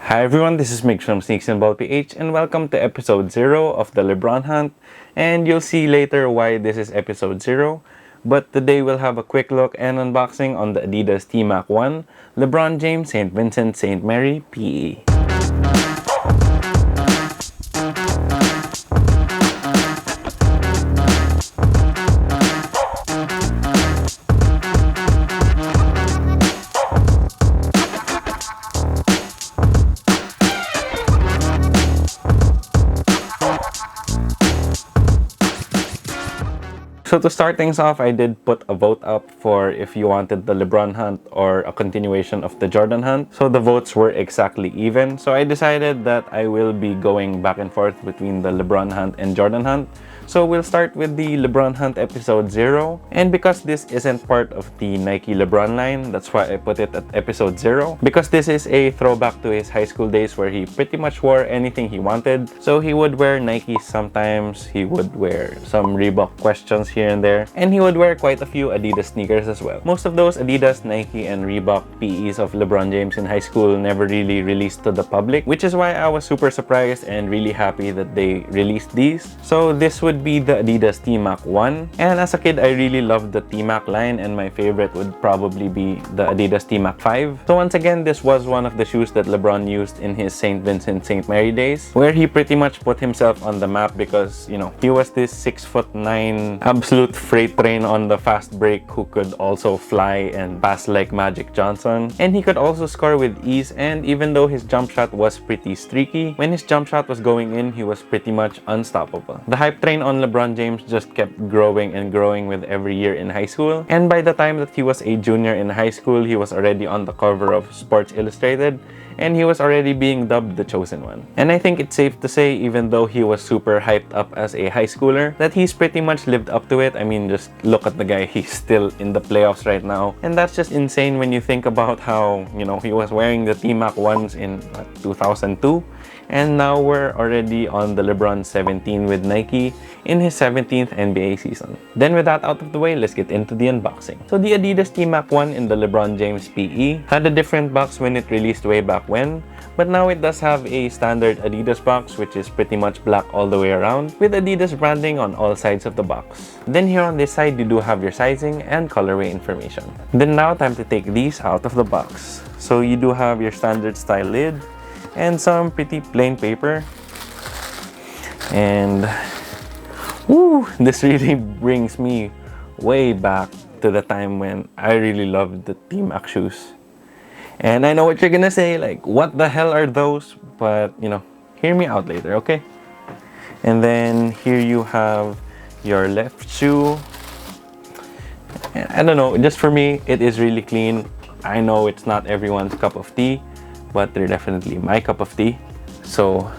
Hi everyone, this is Mig from Sneaks and Ball PH and welcome to episode 0 of the LeBron Hunt, and you'll see later why this is episode 0. But today we'll have a quick look and unboxing on the Adidas T-Mac 1 LeBron James St. Vincent-St. Mary PE. So to start things off, I did put a vote up for if you wanted the LeBron Hunt or a continuation of the Jordan Hunt. So the votes were exactly even. So I decided that I will be going back and forth between the LeBron Hunt and Jordan Hunt. So we'll start with the LeBron Hunt episode 0. And because this isn't part of the Nike LeBron line, that's why I put it at episode 0. Because this is a throwback to his high school days where he pretty much wore anything he wanted. So he would wear Nikes sometimes, he would wear some Reebok questions here and there, and he would wear quite a few Adidas sneakers as well. Most of those Adidas, Nike, and Reebok PEs of LeBron James in high school never really released to the public, which is why I was super surprised and really happy that they released these. So this would be the Adidas T-Mac 1, and as a kid I really loved the T-Mac line, and my favorite would probably be the Adidas T-Mac 5. So once again, this was one of the shoes that LeBron used in his St. Vincent-St. Mary days, where he pretty much put himself on the map because, you know, he was this 6'9" absolute freight train on the fast break who could also fly and pass like Magic Johnson, and he could also score with ease. And even though his jump shot was pretty streaky, when his jump shot was going in, he was pretty much unstoppable. The hype train on LeBron James just kept growing and growing with every year in high school, and by the time that he was a junior in high school, he was already on the cover of Sports Illustrated, and he was already being dubbed the chosen one. And I think it's safe to say, even though he was super hyped up as a high schooler, that he's pretty much lived up to it. I mean, just look at the guy, he's still in the playoffs right now, and that's just insane when you think about how, you know, he was wearing the T-Mac 1s in 2002, and now we're already on the LeBron 17 with Nike in his 17th NBA season. Then with that out of the way, let's get into the unboxing. So the Adidas T-Mac 1 in the LeBron James PE had a different box when it released way back when, but now it does have a standard Adidas box, which is pretty much black all the way around with Adidas branding on all sides of the box. Then here on this side, you do have your sizing and colorway information. Then now time to take these out of the box. So you do have your standard style lid and some pretty plain paper, and woo, this really brings me way back to the time when I really loved the T-Mac shoes. And I know what you're gonna say, like, what the hell are those? But, you know, hear me out later, okay? And then here you have your left shoe. And I don't know, just for me, it is really clean. I know it's not everyone's cup of tea, but they're definitely my cup of tea. So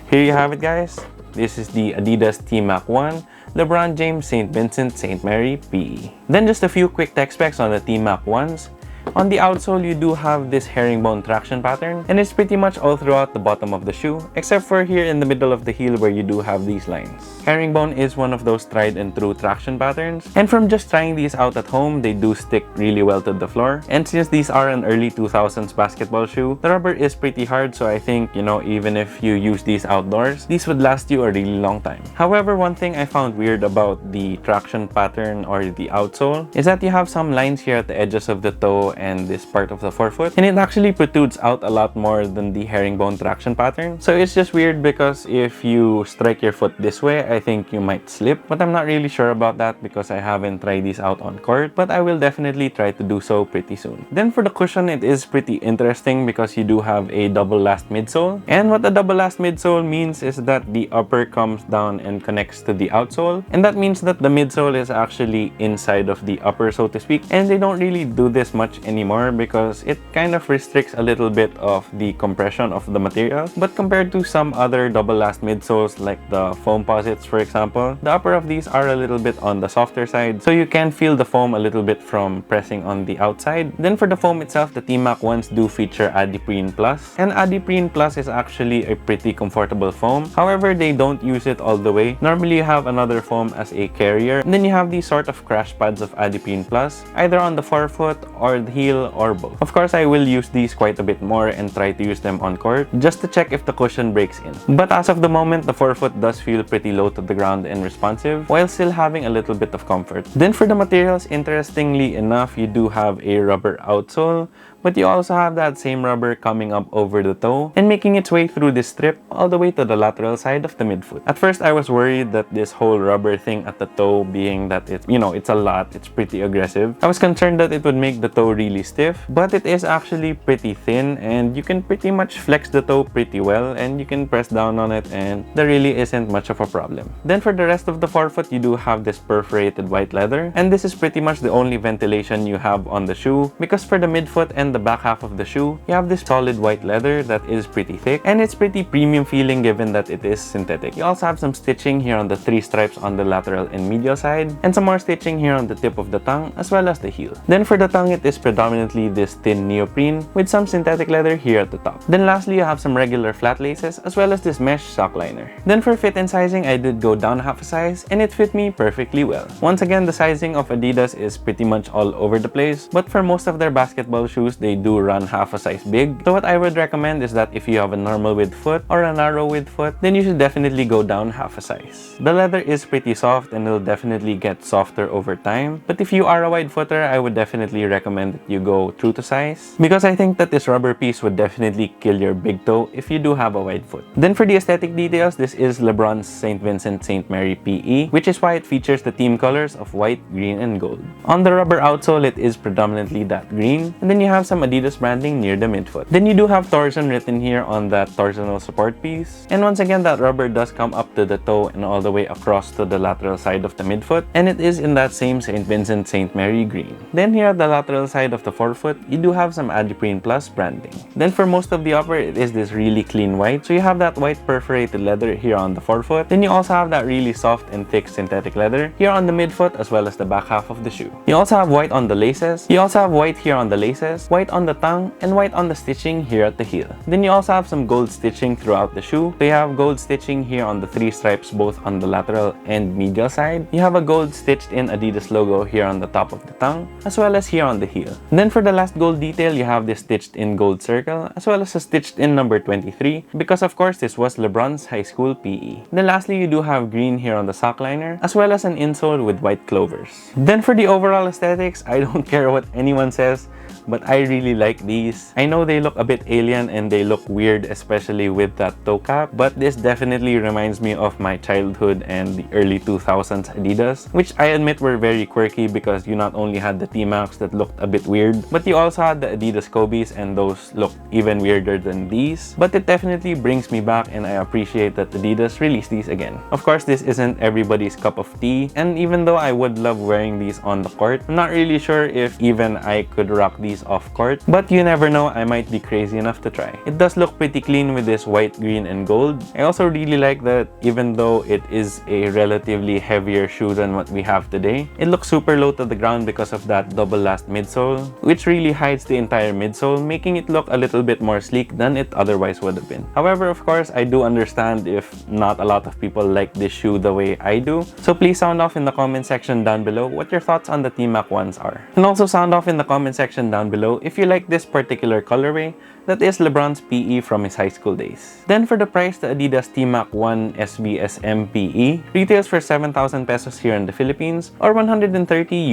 here you have it, guys. This is the Adidas T-Mac 1 LeBron James St. Vincent-St. Mary PE. Then just a few quick tech specs on the T-Mac 1s. On the outsole, you do have this herringbone traction pattern, and it's pretty much all throughout the bottom of the shoe, except for here in the middle of the heel where you do have these lines. Herringbone is one of those tried and true traction patterns, and from just trying these out at home, they do stick really well to the floor. And since these are an early 2000s basketball shoe, the rubber is pretty hard, so I think, you know, even if you use these outdoors, these would last you a really long time. However, one thing I found weird about the traction pattern or the outsole is that you have some lines here at the edges of the toe and this part of the forefoot, and it actually protrudes out a lot more than the herringbone traction pattern. So it's just weird because if you strike your foot this way, I think you might slip, but I'm not really sure about that because I haven't tried these out on court, but I will definitely try to do so pretty soon. Then for the cushion, it is pretty interesting because you do have a double last midsole, and what the double last midsole means is that the upper comes down and connects to the outsole, and that means that the midsole is actually inside of the upper, so to speak. And they don't really do this much anymore because it kind of restricts a little bit of the compression of the material. But compared to some other double last midsoles like the Foamposites, for example, the upper of these are a little bit on the softer side, so you can feel the foam a little bit from pressing on the outside. Then for the foam itself, the T-Mac 1s do feature Adiprene Plus, and Adiprene Plus is actually a pretty comfortable foam. However, they don't use it all the way. Normally you have another foam as a carrier, and then you have these sort of crash pads of Adiprene Plus either on the forefoot or the heel heel, or both. Of course, I will use these quite a bit more and try to use them on court just to check if the cushion breaks in. But as of the moment, the forefoot does feel pretty low to the ground and responsive while still having a little bit of comfort. Then for the materials, interestingly enough, you do have a rubber outsole, but you also have that same rubber coming up over the toe and making its way through this strip all the way to the lateral side of the midfoot. At first, I was worried that this whole rubber thing at the toe, being that it's a lot, it's pretty aggressive. I was concerned that it would make the toe really stiff, but it is actually pretty thin and you can pretty much flex the toe pretty well and you can press down on it and there really isn't much of a problem. Then for the rest of the forefoot, you do have this perforated white leather, and this is pretty much the only ventilation you have on the shoe, because for the midfoot and the back half of the shoe, you have this solid white leather that is pretty thick and it's pretty premium feeling given that it is synthetic. You also have some stitching here on the 3 stripes on the lateral and medial side, and some more stitching here on the tip of the tongue as well as the heel. Then for the tongue, it is predominantly this thin neoprene with some synthetic leather here at the top. Then lastly, you have some regular flat laces as well as this mesh sock liner. Then for fit and sizing, I did go down half a size and it fit me perfectly well. Once again, the sizing of Adidas is pretty much all over the place, but for most of their basketball shoes, they do run half a size big. So what I would recommend is that if you have a normal width foot or a narrow width foot, then you should definitely go down half a size. The leather is pretty soft and will definitely get softer over time, but if you are a wide footer, I would definitely recommend that you go true to size, because I think that this rubber piece would definitely kill your big toe if you do have a wide foot. Then for the aesthetic details, this is LeBron's St. Vincent-St. Mary PE, which is why it features the team colors of white, green, and gold. On the rubber outsole, it is predominantly that green, and then you have some Adidas branding near the midfoot. Then you do have torsion written here on that torsional support piece, and once again, that rubber does come up to the toe and all the way across to the lateral side of the midfoot, and it is in that same St. Vincent-St. Mary green. Then here at the lateral side of the forefoot, you do have some Adiprene Plus branding. Then for most of the upper, it is this really clean white, so you have that white perforated leather here on the forefoot. Then you also have that really soft and thick synthetic leather here on the midfoot as well as the back half of the shoe. You also have white on the laces, you also have white here on the laces, white on the tongue, and white on the stitching here at the heel. Then you also have some gold stitching throughout the shoe. So you have gold stitching here on the 3 stripes both on the lateral and medial side. You have a gold stitched in Adidas logo here on the top of the tongue as well as here on the heel. Then for the last gold detail, you have this stitched in gold circle as well as a stitched in number 23, because of course this was LeBron's high school PE. Then lastly, you do have green here on the sock liner as well as an insole with white clovers. Then for the overall aesthetics, I don't care what anyone says, but I really like these. I know they look a bit alien and they look weird, especially with that toe cap, but this definitely reminds me of my childhood and the early 2000s Adidas, which I admit were very quirky because you not only had the T-Macs that looked a bit weird, but you also had the Adidas Kobe's, and those looked even weirder than these. But it definitely brings me back and I appreciate that Adidas released these again. Of course, this isn't everybody's cup of tea, and even though I would love wearing these on the court, I'm not really sure if even I could rock these off court, but you never know, I might be crazy enough to try. It does look pretty clean with this white, green, and gold. I also really like that even though it is a relatively heavier shoe than what we have today, it looks super low to the ground because of that double last midsole, which really hides the entire midsole, making it look a little bit more sleek than it otherwise would have been. However, of course, I do understand if not a lot of people like this shoe the way I do, so please sound off in the comment section down below what your thoughts on the T-Mac ones are. And also sound off in the comment section down below if you like this particular colorway that is LeBron's PE from his high school days. Then for the price, the Adidas T-Mac 1 SVSM PE retails for 7,000 pesos here in the Philippines or $130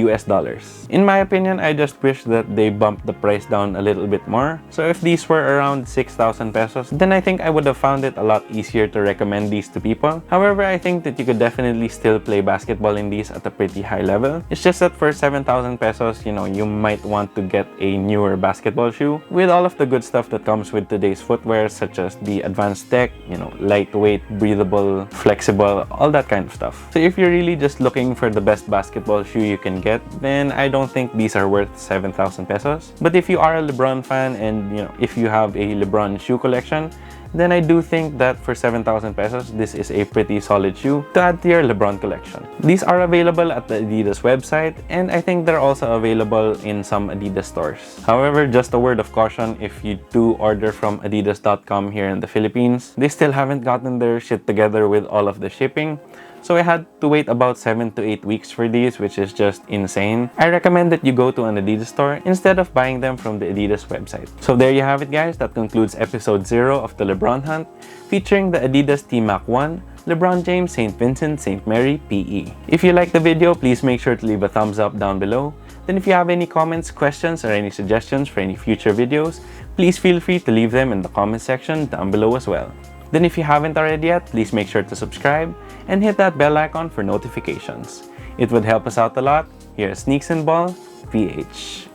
US. In my opinion, I just wish that they bumped the price down a little bit more. So if these were around 6,000 pesos, then I think I would have found it a lot easier to recommend these to people. However, I think that you could definitely still play basketball in these at a pretty high level. It's just that for 7,000 pesos, you might want to get a newer basketball shoe with all of the good stuff that comes with today's footwear, such as the advanced tech, lightweight, breathable, flexible, all that kind of stuff. So if you're really just looking for the best basketball shoe you can get, then I don't think these are worth 7,000 pesos. But if you are a LeBron fan and if you have a LeBron shoe collection, then I do think that for 7,000 pesos, this is a pretty solid shoe to add to your LeBron collection. These are available at the Adidas website, and I think they're also available in some Adidas stores. However, just a word of caution, if you do order from adidas.com here in the Philippines, they still haven't gotten their shit together with all of the shipping. So I had to wait about 7 to 8 weeks for these, which is just insane. I recommend that you go to an Adidas store instead of buying them from the Adidas website. So there you have it, guys. That concludes episode 0 of the LeBron Hunt, featuring the Adidas T-Mac 1, LeBron James St. Vincent-St. Mary PE. If you liked the video, please make sure to leave a thumbs up down below. Then if you have any comments, questions, or any suggestions for any future videos, please feel free to leave them in the comment section down below as well. Then if you haven't already yet, please make sure to subscribe and hit that bell icon for notifications. It would help us out a lot. Here at Sneaks and Ball, PH.